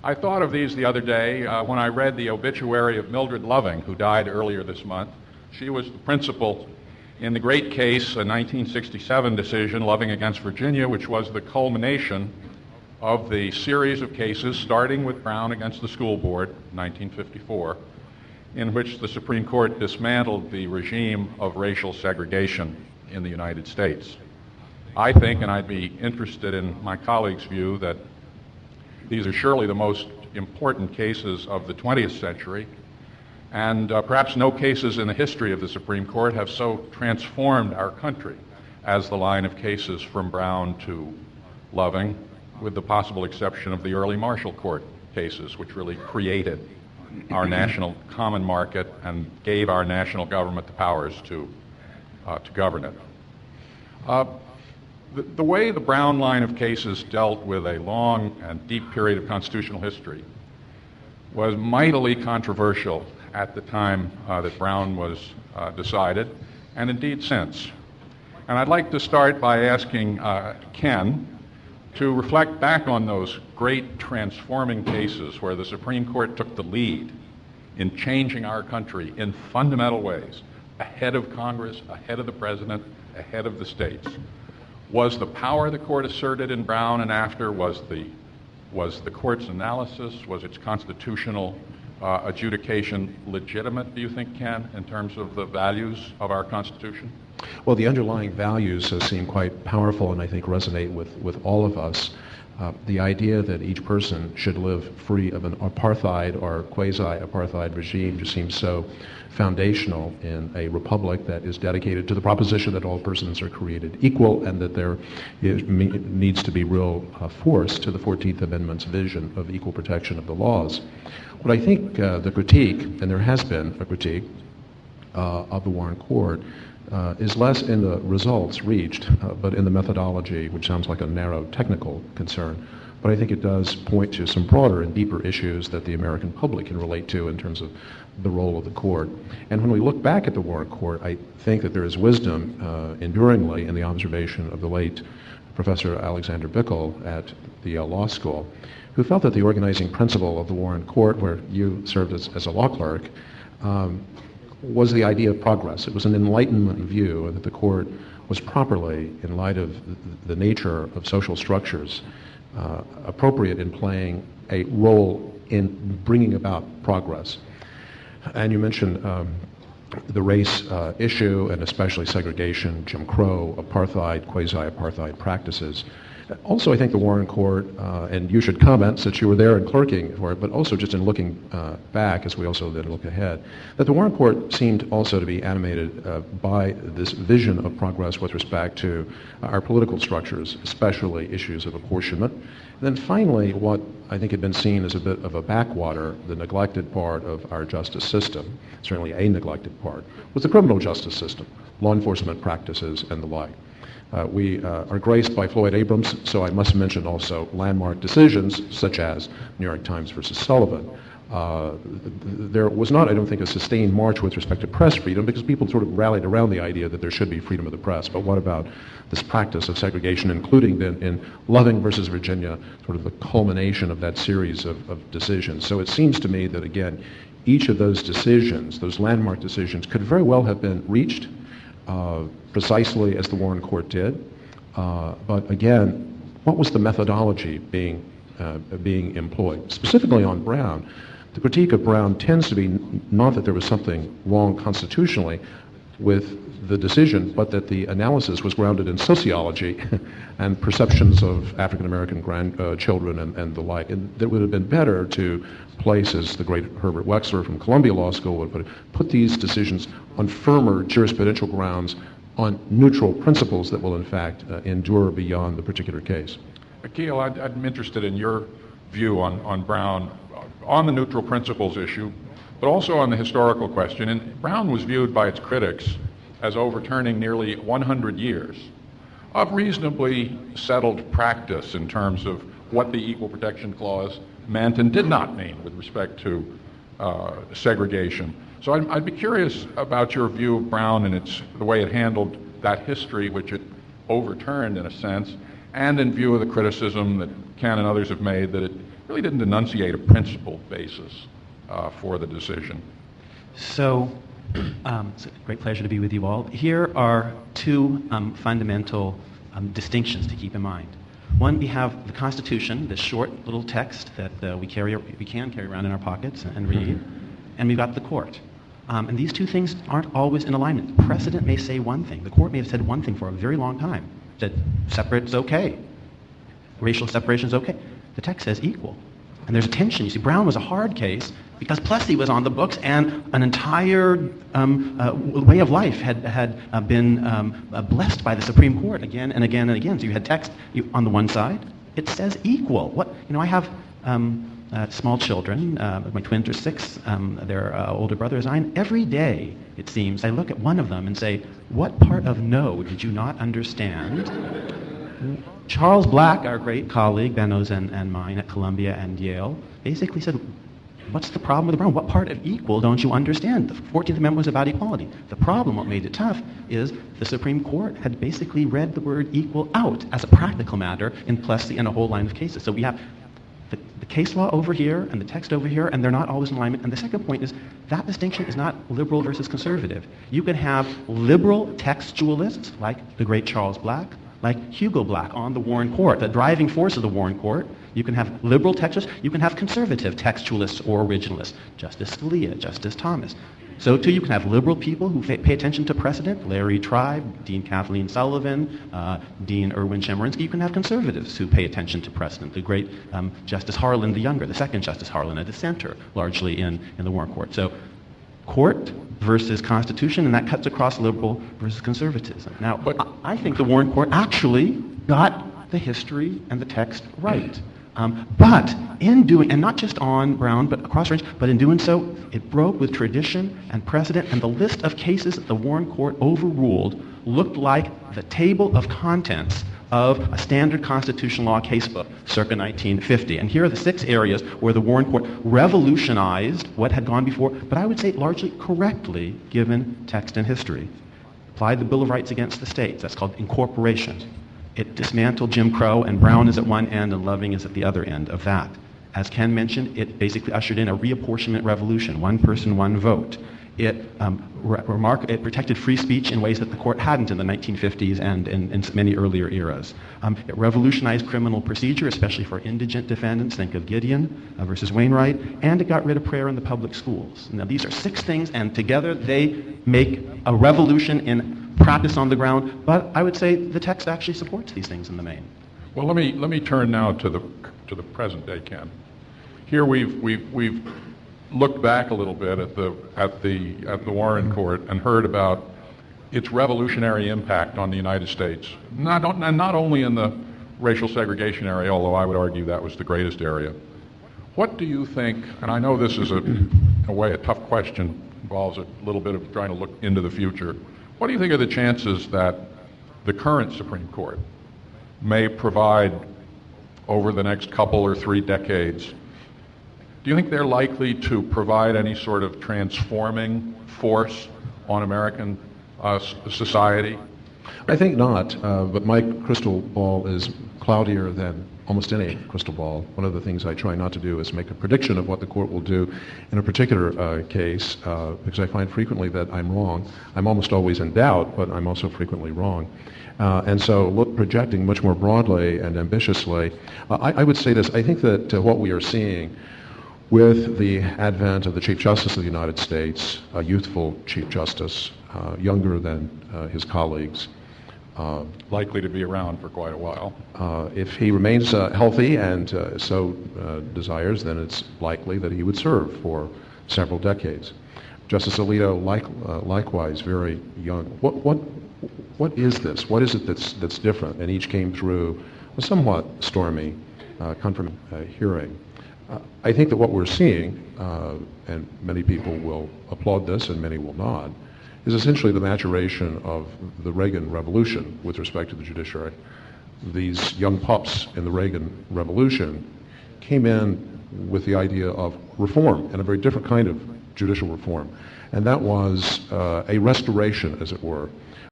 I thought of these the other day when I read the obituary of Mildred Loving, who died earlier this month. She was the principal in the great case, a 1967 decision, Loving against Virginia, which was the culmination of the series of cases, starting with Brown against the school board, 1954, in which the Supreme Court dismantled the regime of racial segregation in the United States. I think, and I'd be interested in my colleagues' view, that these are surely the most important cases of the 20th century, and perhaps no cases in the history of the Supreme Court have so transformed our country as the line of cases from Brown to Loving, with the possible exception of the early Marshall Court cases, which really created our national common market and gave our national government the powers to govern it. The way the Brown line of cases dealt with a long and deep period of constitutional history was mightily controversial at the time that Brown was decided, and indeed since. And I'd like to start by asking Ken to reflect back on those great transforming cases where the Supreme Court took the lead in changing our country in fundamental ways, ahead of Congress, ahead of the President, ahead of the states. Was the power the court asserted in Brown and after, was the court's analysis, was its constitutional adjudication legitimate, do you think, Ken, in terms of the values of our Constitution? Well, the underlying values seem quite powerful and I think resonate with all of us. The idea that each person should live free of an apartheid or quasi-apartheid regime just seems so foundational in a republic that is dedicated to the proposition that all persons are created equal and that there needs to be real force to the 14th Amendment's vision of equal protection of the laws. What I think the critique, and there has been a critique of the Warren Court, is less in the results reached, but in the methodology, which sounds like a narrow technical concern. But I think it does point to some broader and deeper issues that the American public can relate to in terms of the role of the court. And when we look back at the Warren Court, I think that there is wisdom enduringly in the observation of the late Professor Alexander Bickel at the Yale Law School, who felt that the organizing principle of the Warren Court, where you served as a law clerk, was the idea of progress. It was an Enlightenment view that the court was properly, in light of the nature of social structures, appropriate in playing a role in bringing about progress. And you mentioned the race issue, and especially segregation, Jim Crow, apartheid, quasi-apartheid practices. Also, I think the Warren Court, and you should comment since you were there and clerking for it, but also just in looking back, as we also then look ahead, that the Warren Court seemed also to be animated by this vision of progress with respect to our political structures, especially issues of apportionment. And then finally, what I think had been seen as a bit of a backwater, the neglected part of our justice system, certainly a neglected part, was the criminal justice system, law enforcement practices and the like. We are graced by Floyd Abrams, so I must mention also landmark decisions such as New York Times versus Sullivan. There was not, I don't think, a sustained march with respect to press freedom because people sort of rallied around the idea that there should be freedom of the press. But what about this practice of segregation, including then in Loving versus Virginia, sort of the culmination of that series of decisions? So it seems to me that, again, each of those decisions, those landmark decisions, could very well have been reached precisely as the Warren Court did. But again, what was the methodology being employed? Specifically on Brown, the critique of Brown tends to be not that there was something wrong constitutionally with the decision, but that the analysis was grounded in sociology and perceptions of African American children and the like. And it would have been better to place, as the great Herbert Wexler from Columbia Law School would put these decisions on firmer jurisprudential grounds, on neutral principles that will in fact endure beyond the particular case. Akhil, I'm interested in your view on Brown, on the neutral principles issue, but also on the historical question. And Brown was viewed by its critics as overturning nearly 100 years of reasonably settled practice in terms of what the Equal Protection Clause meant and did not mean with respect to segregation. So I'd be curious about your view of Brown and the way it handled that history, which it overturned in a sense, and in view of the criticism that Ken and others have made that it really didn't enunciate a principled basis for the decision. So, it's a great pleasure to be with you all. Here are two fundamental distinctions to keep in mind. One, we have the Constitution, this short little text that we can carry around in our pockets and read, and we've got the court. And these two things aren't always in alignment. Precedent may say one thing. The court may have said one thing for a very long time, that separate's okay, racial separation's okay. The text says equal. And there's a tension. You see, Brown was a hard case because Plessy was on the books and an entire way of life had been blessed by the Supreme Court again and again and again. So you had text on the one side, it says equal. I have small children. My twins are 6. Their older brother is 9. Every day, it seems, I look at one of them and say, what part of no did you not understand? Charles Black, our great colleague, Benno's and mine at Columbia and Yale, basically said, what's the problem with Brown? What part of equal don't you understand? The 14th Amendment was about equality. The problem, what made it tough, is the Supreme Court had basically read the word equal out as a practical matter in Plessy and a whole line of cases. So we have the case law over here and the text over here, and they're not always in alignment. And the second point is that distinction is not liberal versus conservative. You can have liberal textualists like the great Charles Black, like Hugo Black on the Warren Court, the driving force of the Warren Court. You can have liberal textualists, you can have conservative textualists or originalists, Justice Scalia, Justice Thomas. So too, you can have liberal people who pay attention to precedent, Larry Tribe, Dean Kathleen Sullivan, Dean Erwin Chemerinsky. You can have conservatives who pay attention to precedent, the great Justice Harlan the Younger, the second Justice Harlan, a dissenter, largely in the Warren Court. So court versus Constitution, and that cuts across liberal versus conservatism. Now, I think the Warren Court actually got the history and the text right. But in doing, and not just on Brown, but across range, but in doing so, it broke with tradition and precedent, and the list of cases that the Warren Court overruled looked like the table of contents of a standard constitutional law casebook circa 1950. And here are the 6 areas where the Warren Court revolutionized what had gone before, but I would say largely correctly given text and history. Applied the Bill of Rights against the states. That's called incorporation. It dismantled Jim Crow, and Brown is at one end and Loving is at the other end of that. As Ken mentioned, it basically ushered in a reapportionment revolution, one person, one vote. It protected free speech in ways that the court hadn't in the 1950s and in many earlier eras. It revolutionized criminal procedure, especially for indigent defendants. Think of Gideon versus Wainwright. And it got rid of prayer in the public schools. Now, these are 6 things, and together they make a revolution in practice on the ground. But I would say the text actually supports these things in the main. Well, let me turn now to the present day, Ken. Here we've looked back a little bit at the Warren Court and heard about its revolutionary impact on the United States, not only in the racial segregation area, although I would argue that was the greatest area. What do you think, and I know this is in a way a tough question, involves a little bit of trying to look into the future. What do you think are the chances that the current Supreme Court may provide over the next couple or 3 decades? Do you think they're likely to provide any sort of transforming force on American society? I think not, but my crystal ball is cloudier than almost any crystal ball. One of the things I try not to do is make a prediction of what the court will do in a particular case, because I find frequently that I'm wrong. I'm almost always in doubt, but I'm also frequently wrong. And so projecting much more broadly and ambitiously, I would say this. I think that what we are seeing with the advent of the Chief Justice of the United States, a youthful Chief Justice, younger than his colleagues, likely to be around for quite a while. If he remains healthy and so desires, then it's likely that he would serve for several decades. Justice Alito, likewise, very young. What is this? What is it that's different? And each came through a somewhat stormy hearing. I think that what we're seeing, and many people will applaud this and many will not, is essentially the maturation of the Reagan Revolution with respect to the judiciary. These young pups in the Reagan Revolution came in with the idea of reform, and a very different kind of judicial reform. And that was a restoration, as it were,